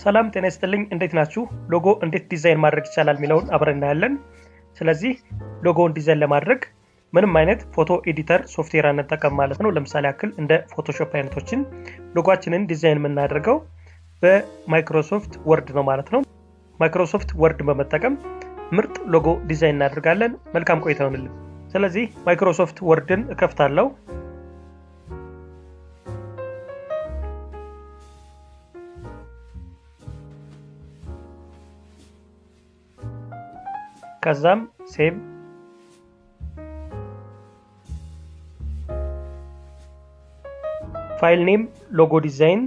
ሰላም ጤና ይስጥልኝ እንዴት ናችሁ ሎጎ እንዴት ዲዛይን ማድረግ ይቻላል ሚለውን አብረን እናያለን ስለዚህ ሎጎውን ዲዛይን ለማድረግ ምንም አይነት ፎቶ ኤዲተር ሶፍትዌር አንጠቀም ማለት ነው ለምሳሌ ያክል እንደ ፎቶሾፕ አይነቶችን ሎጎአችንን ዲዛይን የምናደርገው በማይክሮሶፍት ወርድ ነው ማለት ነው ማይክሮሶፍት ወርድ በመጠቀም ምርጥ ሎጎ ዲዛይን እናደርጋለን መልካም ቆይታ ይሁንልን ስለዚህ ማይክሮሶፍት ወርድን እከፍታለሁ ከዛም ሴቭ ፋይል ኔም ሎጎ ዲዛይን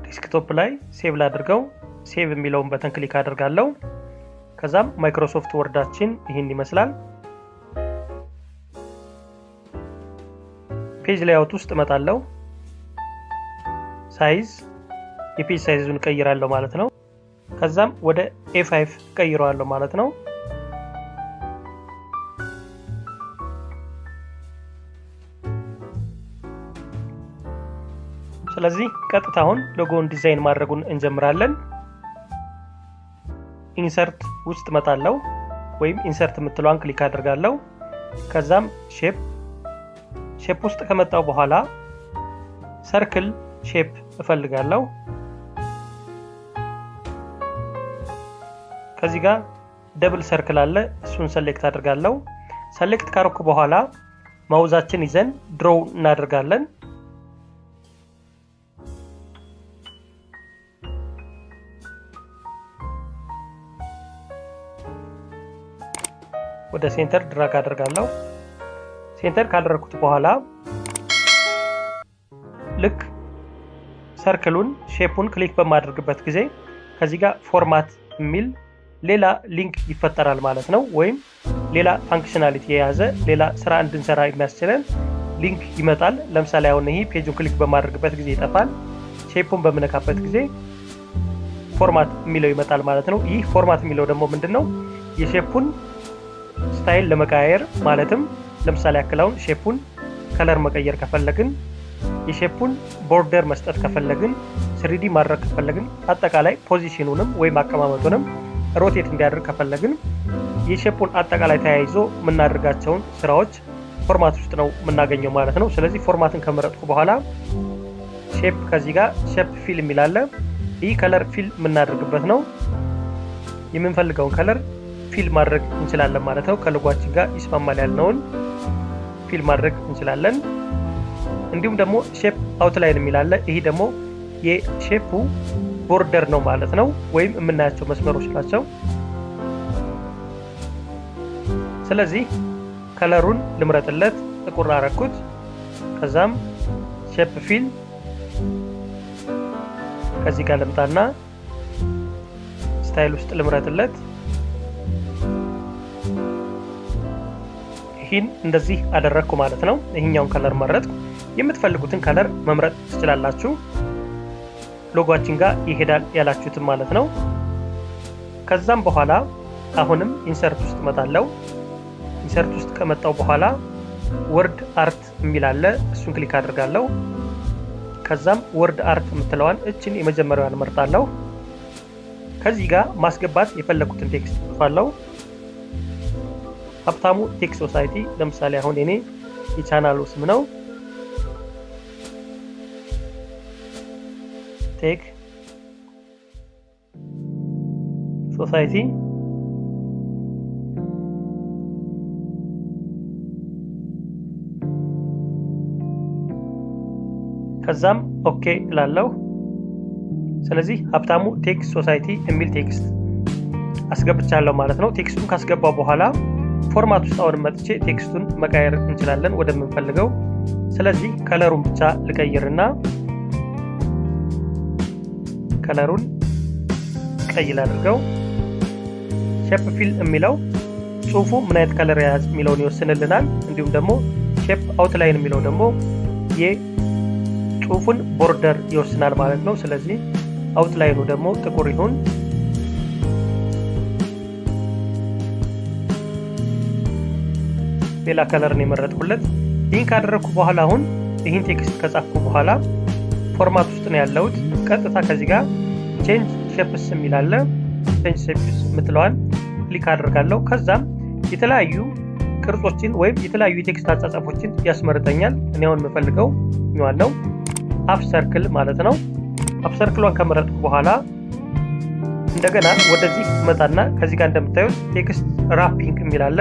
ዴስክቶፕ ላይ ሴቭ ላድርገው ሴቭ የሚለውን በተን ክሊክ አድርጋለሁ ከዛም ማይክሮሶፍት ወርዳችን ይሄን ይመስላል ፔጅ ሌአውት ውስጥ መጣለው ሳይዝ የፔጅ ሳይዙን ቀይራለሁ ማለት ነው ከዛም ወደ A5 ቀይራለሁ ማለት ነው ስለዚህ ቀጥታውን ሎጎውን ዲዛይን ማድረጉን እንጀምራለን ኢንሰርት ውስጥ መጣለው ወይም ኢንሰርት የምትለዋን ክሊክ አድርጋለሁ ከዛም ሼፕ ውስጥ ከመጣው በኋላ ሰርክል ሼፕ እፈልጋለሁ ከዚህ ጋር ደብል ሰርክል አለ እሱን ሴሌክት አድርጋለሁ ሴሌክት ካረኩ በኋላ ማውዛችን ይዘን ድሮው እናደርጋለን ወደ ሴንተር ድራግ አድርጋለሁ ሴንተር ካደረኩት በኋላ ልክ ሰርክሉን ሼፑን ክሊክ በማድረግበት ጊዜ ከዚህ ጋር ፎርማት የሚል ሌላ ሊንክ ይፈጠራል ማለት ነው ወይም ሌላ ፋንክሽናሊቲ የያዘ ሌላ ስራ እንድንሰራ የሚያስችለን ሊንክ ይመጣል ለምሳሌ አሁን ይሄ ፔጁን ክሊክ በማድረግበት ጊዜ ይጠፋል ሼፑን በመነካበት ጊዜ ፎርማት የሚለው ይመጣል ማለት ነው ይህ ፎርማት የሚለው ደግሞ ምንድነው የሼፑን ስታይል ለመቀያየር ማለትም ለምሳሌ ያክላውን ሼፑን ከለር መቀየር ከፈለግን የሼፑን ቦርደር መስጠት ከፈለግን 3D ማድረግ ከፈለግን አጠቃላይ ፖዚሽኑንም ወይም አቀማመጡንም ሮቴት እንዲያደርግ ከፈለግን የሼፑን አጠቃላይ ተያይዞ ምናደርጋቸውን ስራዎች ፎርማት ውስጥ ነው ምናገኘው ማለት ነው ስለዚህ ፎርማትን ከመረጥኩ በኋላ ሼፕ ከዚህ ጋር ሼፕ ፊል የሚላለ ይህ ከለር ፊል ምናደርግበት ነው የምንፈልገውን ከለር ፊል ማድረግ እንችላለን ማለት ነው ከሎጎአችን ጋር ይስማማል ያልነውን ፊል ማድረግ እንችላለን እንዲሁም ደግሞ ሼፕ አውትላይን የሚላለ ይሄ ደግሞ የሼፑ ቦርደር ነው ማለት ነው ወይም የምናያቸው መስመሮች ናቸው ስለዚህ ከለሩን ልምረጥለት ጥቁር አረኩት ከዛም ሼፕ ፊል ከዚህ ጋር ልምጣና ስታይል ውስጥ ልምረጥለት ይሄን እንደዚህ አደረኩ ማለት ነው ይሄኛውን ከለር መረጥኩ የምትፈልጉትን ከለር መምረጥ ትችላላችሁ ሎጎአችን ጋር ይሄዳል ያላችሁት ማለት ነው ከዛም በኋላ አሁንም ኢንሰርት ውስጥ መጣለው ኢንሰርት ውስጥ ከመጣው በኋላ ወርድ አርት የሚላለ እሱን ክሊክ አድርጋለሁ ከዛም ወርድ አርት የምትለዋን እቺን የመጀመሪያዋን መርጣለሁ ከዚህ ጋር ማስገባት የፈለኩትን ቴክስት ጽፋለሁ ሀብታሙ ቴክ ሶሳይቲ ለምሳሌ አሁን እኔ የቻናሉ ስም ነው ቴክ ሶሳይቲ ከዛም ኦኬ እላለሁ ስለዚህ ሀብታሙ ቴክ ሶሳይቲ የሚል ቴክስት አስገብቻለሁ ማለት ነው ቴክስቱን ካስገባው በኋላ ፎርማት ውስጥ አሁን መጥቼ ቴክስቱን መቀየር እንችላለን ወደምንፈልገው ስለዚህ ከለሩን ብቻ ልቀይርና ከለሩን ቀይ ላድርገው ሼፕ ፊል የሚለው ጽሁፉ ምን አይነት ከለር ያዝ የሚለውን ይወስንልናል እንዲሁም ደግሞ ሼፕ አውትላይን የሚለው ደግሞ የጽሁፉን ቦርደር ይወስናል ማለት ነው ስለዚህ አውትላይኑ ደግሞ ጥቁር ይሁን ሌላ ከለር ነው የመረጥኩለት። ይህን ካደረኩ በኋላ አሁን ይህን ቴክስት ከጻፍኩ በኋላ ፎርማት ውስጥ ነው ያለሁት። ቀጥታ ከዚህ ጋር ቼንጅ ሼፕስ የሚል አለ። ቼንጅ ሼፕስ የምትለዋን ክሊክ አደርጋለሁ። ከዛም የተለያዩ ቅርጾችን ወይም የተለያዩ የቴክስት አጻጻፎችን ያስመርጠኛል። እኔ አሁን የምፈልገው ነው አፍ ሰርክል ማለት ነው። አፍ ሰርክሏን ከመረጥኩ በኋላ እንደገና ወደዚህ መጣና ከዚህ ጋር እንደምታዩት ቴክስት ራፒንግ የሚል አለ።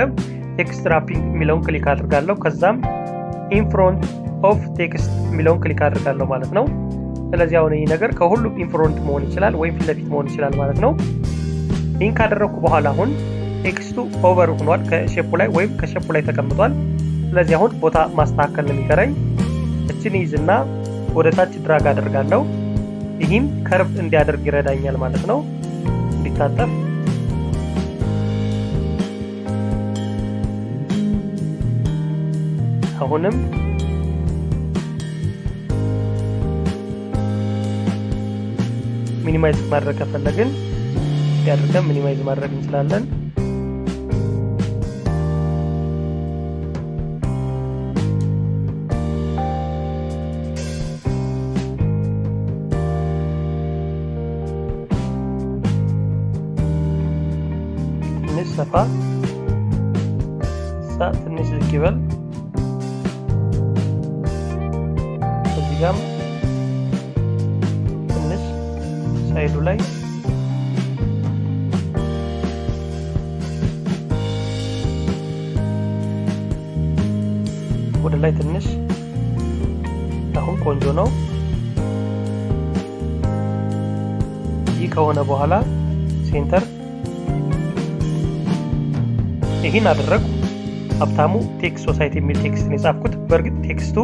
ቴክስት ራፒንግ የሚለውን ክሊክ አድርጋለሁ። ከዛም ኢን ፍሮንት ኦፍ ቴክስት የሚለውን ክሊክ አድርጋለሁ ማለት ነው። ስለዚህ አሁን ይሄ ነገር ከሁሉም ኢን ፍሮንት መሆን ይችላል ወይም ፊት ለፊት መሆን ይችላል ማለት ነው። ይህን ካደረኩ በኋላ አሁን ቴክስቱ ኦቨር ሆኗል ከሼፑ ላይ ወይም ከሼፑ ላይ ተቀምጧል። ስለዚህ አሁን ቦታ ማስተካከል ነው የሚቀረኝ። እቺን ይዝና ወደ ታች ድራግ አደርጋለሁ። ይህም ከርቭ እንዲያደርግ ይረዳኛል ማለት ነው፣ እንዲታጠፍ። አሁንም ሚኒማይዝ ማድረግ ከፈለግን ያድርገን ሚኒማይዝ ማድረግ እንችላለን። ትንሽ ሰፋ ትንሽ ዝቅ ይበል። እዚህ ጋር ትንሽ ሳይዱ ላይ ወደ ላይ ትንሽ። አሁን ቆንጆ ነው። ይህ ከሆነ በኋላ ሴንተር ይሄን አደረኩ። ሀብታሙ ቴክ ሶሳይቲ የሚል ቴክስት ነው የጻፍኩት። በእርግጥ ቴክስቱ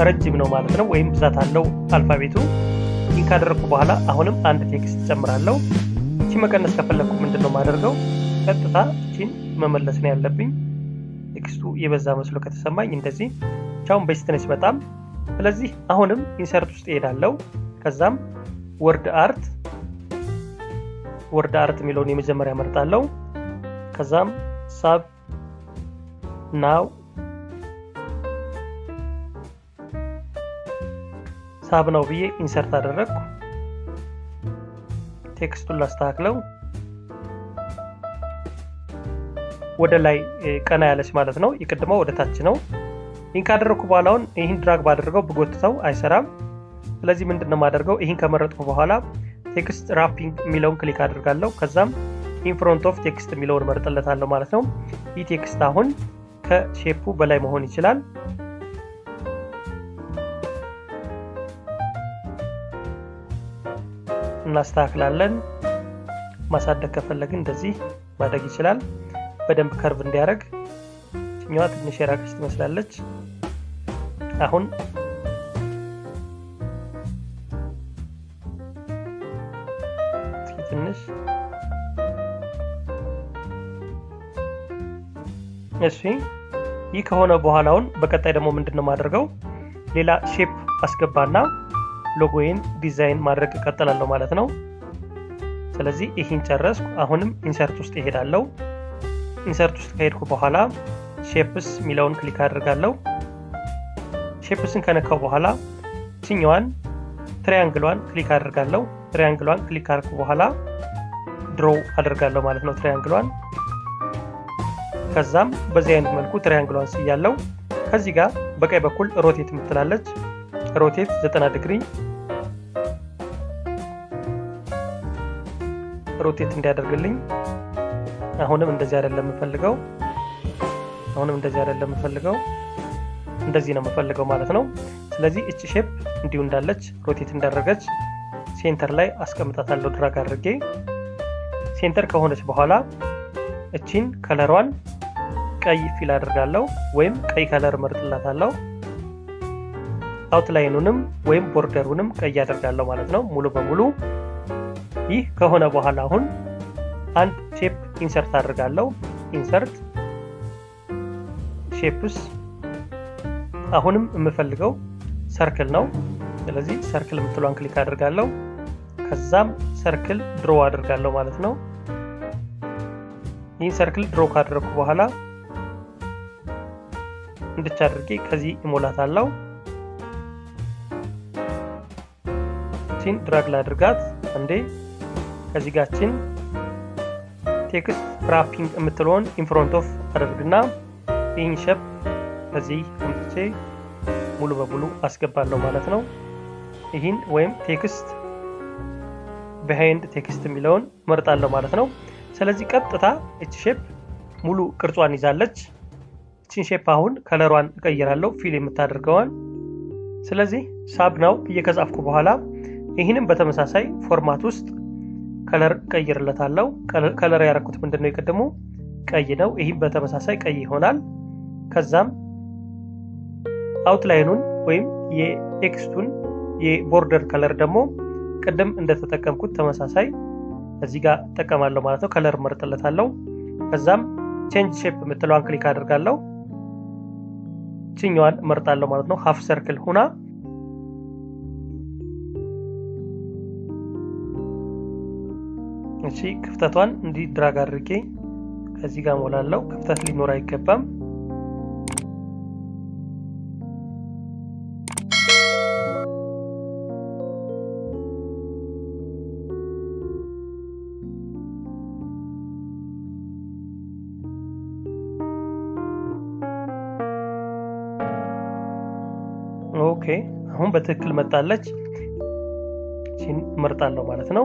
ረጅም ነው ማለት ነው ወይም ብዛት አለው አልፋቤቱ። ይህን ካደረኩ በኋላ አሁንም አንድ ቴክስት ጨምራለሁ። እቺ መቀነስ ከፈለኩ ምንድነው ማደርገው? ቀጥታ እቺን መመለስ ነው ያለብኝ። ቴክስቱ የበዛ መስሎ ከተሰማኝ እንደዚህ ቻውን ቤስት ነች በጣም። ስለዚህ አሁንም ኢንሰርት ውስጥ እሄዳለሁ። ከዛም ወርድ አርት የሚለውን የመጀመሪያ መርጣለሁ። ከዛም ሳብ ናው ሳብ ነው ብዬ ኢንሰርት አደረግኩ። ቴክስቱን ላስተካክለው። ወደ ላይ ቀና ያለች ማለት ነው። የቀድሞው ወደ ታች ነው። ይህን ካደረኩ በኋላ አሁን ይህን ድራግ ባደረገው ብጎትተው አይሰራም። ስለዚህ ምንድነው ማደርገው? ይህን ከመረጥኩ በኋላ ቴክስት ራፒንግ የሚለውን ክሊክ አድርጋለሁ። ከዛም ኢን ፍሮንት ኦፍ ቴክስት የሚለውን መርጥለታለሁ ማለት ነው። ይህ ቴክስት አሁን ከሼፑ በላይ መሆን ይችላል። እናስተካክላለን። ማሳደግ ከፈለግን እንደዚህ ማድረግ ይችላል። በደንብ ከርቭ እንዲያደርግ እኛዋ ትንሽ የራቀች ትመስላለች። አሁን ትንሽ እሺ። ይህ ከሆነ በኋላ አሁን በቀጣይ ደግሞ ምንድነው ማድረገው? ሌላ ሼፕ አስገባና ሎጎዬን ዲዛይን ማድረግ እቀጥላለሁ ማለት ነው። ስለዚህ ይሄን ጨረስኩ። አሁንም ኢንሰርት ውስጥ እሄዳለሁ። ኢንሰርት ውስጥ ከሄድኩ በኋላ ሼፕስ ሚለውን ክሊክ አድርጋለሁ። ሼፕስን ከነካው በኋላ እቺኛዋን ትራያንግሏን ክሊክ አድርጋለሁ። ትራያንግሏን ክሊክ አድርኩ በኋላ ድሮ አድርጋለሁ ማለት ነው ትራያንግሏን። ከዛም በዚህ አይነት መልኩ ትራያንግሏን ሲያለው ከዚህ ጋር በቀኝ በኩል ሮቴት የምትላለች ሮቴት 90 ዲግሪ ሮቴት እንዲያደርግልኝ። አሁንም እንደዚህ አይደለም የምፈልገው። እንደዚህ ነው የምፈልገው ማለት ነው። ስለዚህ እቺ ሼፕ እንዲሁ እንዳለች ሮቴት እንዳደረገች ሴንተር ላይ አስቀምጣታለሁ ድራግ አድርጌ። ሴንተር ከሆነች በኋላ እቺን ከለሯን ቀይ ፊል አድርጋለሁ ወይም ቀይ ከለር መርጥላታለሁ። አውትላይኑንም ወይም ቦርደሩንም ቀይ አደርጋለሁ ማለት ነው ሙሉ በሙሉ። ይህ ከሆነ በኋላ አሁን አንድ ሼፕ ኢንሰርት አድርጋለሁ። ኢንሰርት ሼፕስ አሁንም የምፈልገው ሰርክል ነው። ስለዚህ ሰርክል የምትሏን ክሊክ አድርጋለሁ። ከዛም ሰርክል ድሮ አድርጋለሁ ማለት ነው። ይህን ሰርክል ድሮ ካደረኩ በኋላ እንድቻ አድርጌ ከዚህ እሞላታለሁ። እቺን ድራግ ላድርጋት እንዴ ከዚህ ጋችን ቴክስት ራፒንግ የምትለውን ኢንፍሮንት ኦፍ አድርግና ይህን ሼፕ ከዚህ አምጥቼ ሙሉ በሙሉ አስገባለሁ ማለት ነው። ይህን ወይም ቴክስት ቢሃይንድ ቴክስት የሚለውን መርጣለሁ ማለት ነው። ስለዚህ ቀጥታ እቺ ሼፕ ሙሉ ቅርጿን ይዛለች። እቺን ሼፕ አሁን ከለሯን እቀይራለሁ ፊል የምታደርገዋን። ስለዚህ ሳብ ነው እየከጻፍኩ በኋላ ይህንን በተመሳሳይ ፎርማት ውስጥ ከለር ቀይርለታለሁ። ከለር ያረኩት ምንድነው የቀደሙ ቀይ ነው። ይሄ በተመሳሳይ ቀይ ይሆናል። ከዛም አውትላይኑን ወይም የቴክስቱን የቦርደር ከለር ደግሞ ቀደም እንደተጠቀምኩት ተመሳሳይ እዚህ ጋር ተጠቀማለሁ ማለት ነው። ከለር መርጥለታለሁ። ከዛም ቼንጅ ሼፕ የምትለዋን ክሊክ አድርጋለሁ። ቺኛዋን መርጣለሁ ማለት ነው። ሃፍ ሰርክል ሆና እሺ ክፍተቷን እንዲ ድራግ አድርጌ ከዚህ ጋር ሞላለሁ። ክፍተት ሊኖር አይገባም። ኦኬ አሁን በትክክል መጣለች። እቺን መርጣለሁ ማለት ነው።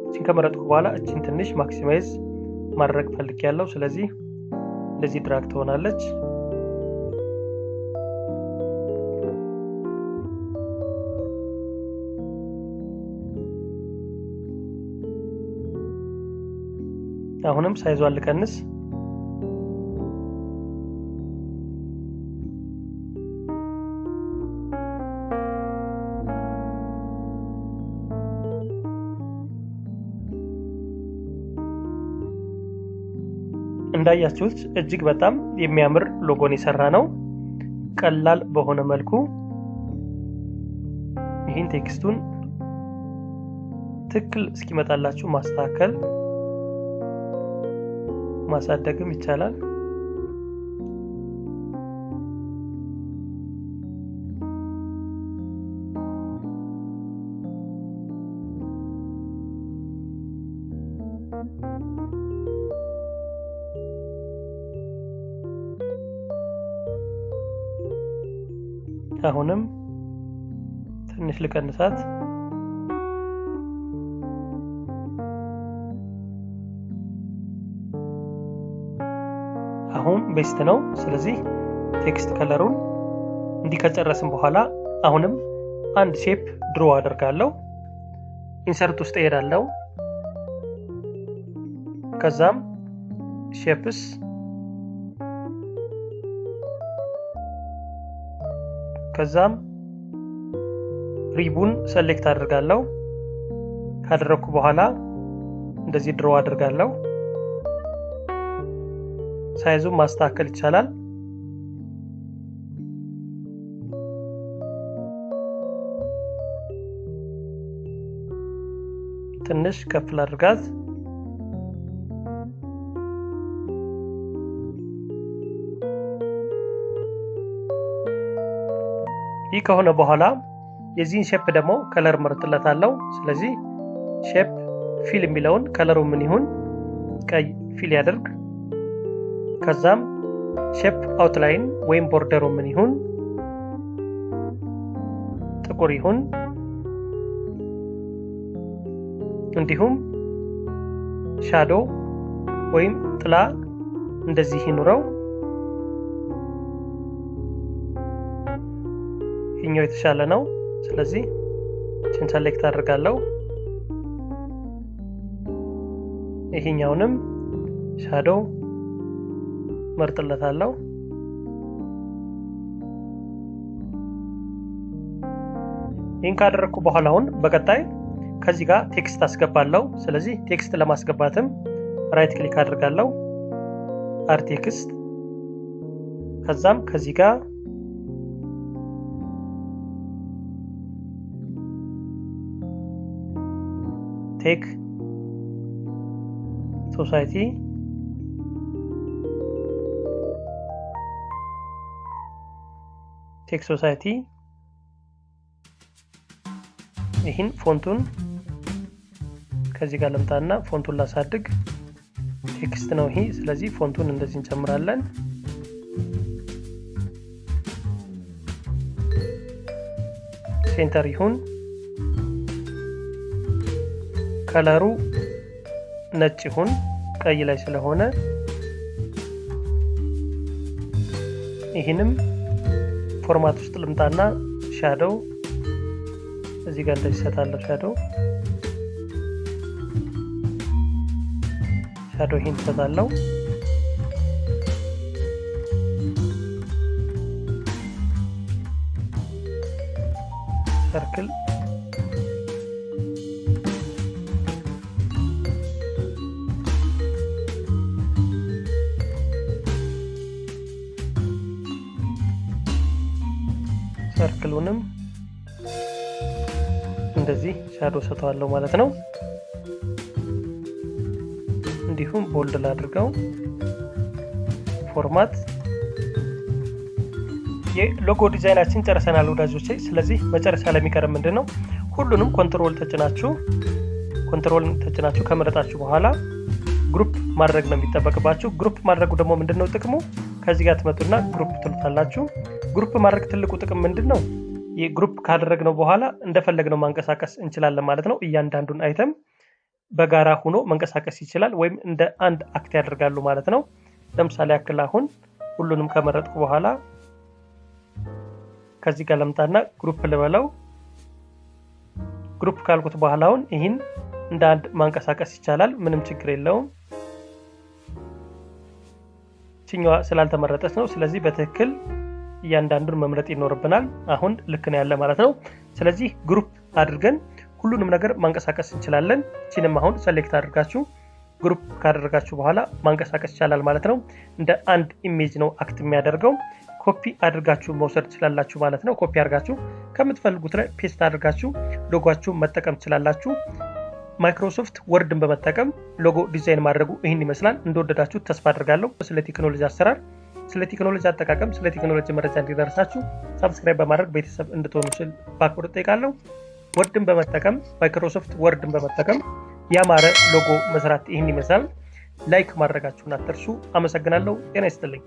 እቺን ከመረጥኩ በኋላ እቺን ትንሽ ማክሲማይዝ ማድረግ ፈልጌያለሁ። ስለዚህ እንደዚህ ድራግ ትሆናለች። አሁንም ሳይዟን ልቀንስ። እንዳያችሁት እጅግ በጣም የሚያምር ሎጎን የሰራ ነው። ቀላል በሆነ መልኩ ይህን ቴክስቱን ትክክል እስኪመጣላችሁ ማስተካከል ማሳደግም ይቻላል። አሁንም ትንሽ ልቀንሳት። አሁን ቤስት ነው። ስለዚህ ቴክስት ከለሩን እንዲከጨረስን በኋላ አሁንም አንድ ሼፕ ድሮ አደርጋለሁ። ኢንሰርት ውስጥ እሄዳለሁ። ከዛም ሼፕስ ከዛም ሪቡን ሴሌክት አድርጋለሁ። ካደረኩ በኋላ እንደዚህ ድሮ አድርጋለሁ። ሳይዙን ማስተካከል ይቻላል። ትንሽ ከፍ ላድርጋት። ይህ ከሆነ በኋላ የዚህን ሼፕ ደግሞ ከለር መርጥለታለሁ። ስለዚህ ሼፕ ፊል የሚለውን ከለሩ ምን ይሁን ቀይ ፊል ያደርግ። ከዛም ሼፕ አውትላይን ወይም ቦርደሩ ምን ይሁን ጥቁር ይሁን። እንዲሁም ሻዶ ወይም ጥላ እንደዚህ ይኑረው። ይሄኛው የተሻለ ነው። ስለዚህ እቺን ሴሌክት አድርጋለሁ። ይሄኛውንም ሻዶ መርጥለታለሁ። ይሄን ካደረኩ በኋላ አሁን በቀጣይ ከዚህ ጋር ቴክስት አስገባለሁ። ስለዚህ ቴክስት ለማስገባትም ራይት ክሊክ አድርጋለሁ። አድ ቴክስት። ከዛም ከዚህ ጋር ቴክ ሶሳይቲ ቴክ ሶሳይቲ ይህን ፎንቱን ከዚህ ጋር ለምታና ፎንቱን ላሳድግ ቴክስት ነው ይሄ ስለዚህ ፎንቱን እንደዚህ እንጨምራለን ሴንተር ይሁን ከለሩ ነጭ ይሁን ቀይ ላይ ስለሆነ ይሄንም ፎርማት ውስጥ ልምጣና ሻዶው እዚህ ጋር እንደዚህ ሰጣለሁ ሻዶው ይሄን ሰጣለሁ ሰርክል ሰርክሉንም እንደዚህ ሻዶ ሰጣለሁ ማለት ነው እንዲሁም ቦልድ ላድርገው ፎርማት የሎጎ ዲዛይናችን ጨርሰናል ወዳጆቼ ስለዚህ መጨረሻ ላይ የሚቀርም ምንድነው ሁሉንም ኮንትሮል ተጭናችሁ ከመረጣችሁ በኋላ ግሩፕ ማድረግ ነው የሚጠበቅባችሁ ግሩፕ ማድረጉ ደግሞ ምንድነው ጥቅሙ ከዚህ ጋር ተመጡና ግሩፕ ትሉታላችሁ ግሩፕ ማድረግ ትልቁ ጥቅም ምንድነው የግሩፕ ካደረግነው በኋላ እንደፈለግነው ማንቀሳቀስ እንችላለን ማለት ነው እያንዳንዱን አይተም በጋራ ሆኖ መንቀሳቀስ ይችላል ወይም እንደ አንድ አክት ያደርጋሉ ማለት ነው ለምሳሌ ያክል አሁን ሁሉንም ከመረጥኩ በኋላ ከዚህ ጋር ለምታና ግሩፕ ልበለው ግሩፕ ካልኩት በኋላ አሁን ይሄን እንደ አንድ ማንቀሳቀስ ይቻላል ምንም ችግር የለውም ቺኛዋ ስላልተመረጠች ነው ስለዚህ በትክክል እያንዳንዱን መምረጥ ይኖርብናል አሁን ልክ ነው ያለ ማለት ነው ስለዚህ ግሩፕ አድርገን ሁሉንም ነገር ማንቀሳቀስ እንችላለን ቺንም አሁን ሴሌክት አድርጋችሁ ግሩፕ ካደረጋችሁ በኋላ ማንቀሳቀስ ይቻላል ማለት ነው እንደ አንድ ኢሜጅ ነው አክት የሚያደርገው ኮፒ አድርጋችሁ መውሰድ ትችላላችሁ ማለት ነው ኮፒ አድርጋችሁ ከምትፈልጉት ላይ ፔስት አድርጋችሁ ሎጎአችሁን መጠቀም ትችላላችሁ ማይክሮሶፍት ወርድን በመጠቀም ሎጎ ዲዛይን ማድረጉ ይሄን ይመስላል እንደወደዳችሁ ተስፋ አድርጋለሁ ስለ ቴክኖሎጂ አሰራር ስለ ቴክኖሎጂ አጠቃቀም ስለ ቴክኖሎጂ መረጃ እንዲደርሳችሁ ሰብስክራይብ በማድረግ ቤተሰብ እንድትሆኑ ስል በአክብሮት ጠይቃለሁ ወርድን በመጠቀም ማይክሮሶፍት ወርድን በመጠቀም ያማረ ሎጎ መስራት ይሄን ይመስላል ላይክ ማድረጋችሁን አትርሱ አመሰግናለሁ ጤና ይስጥልኝ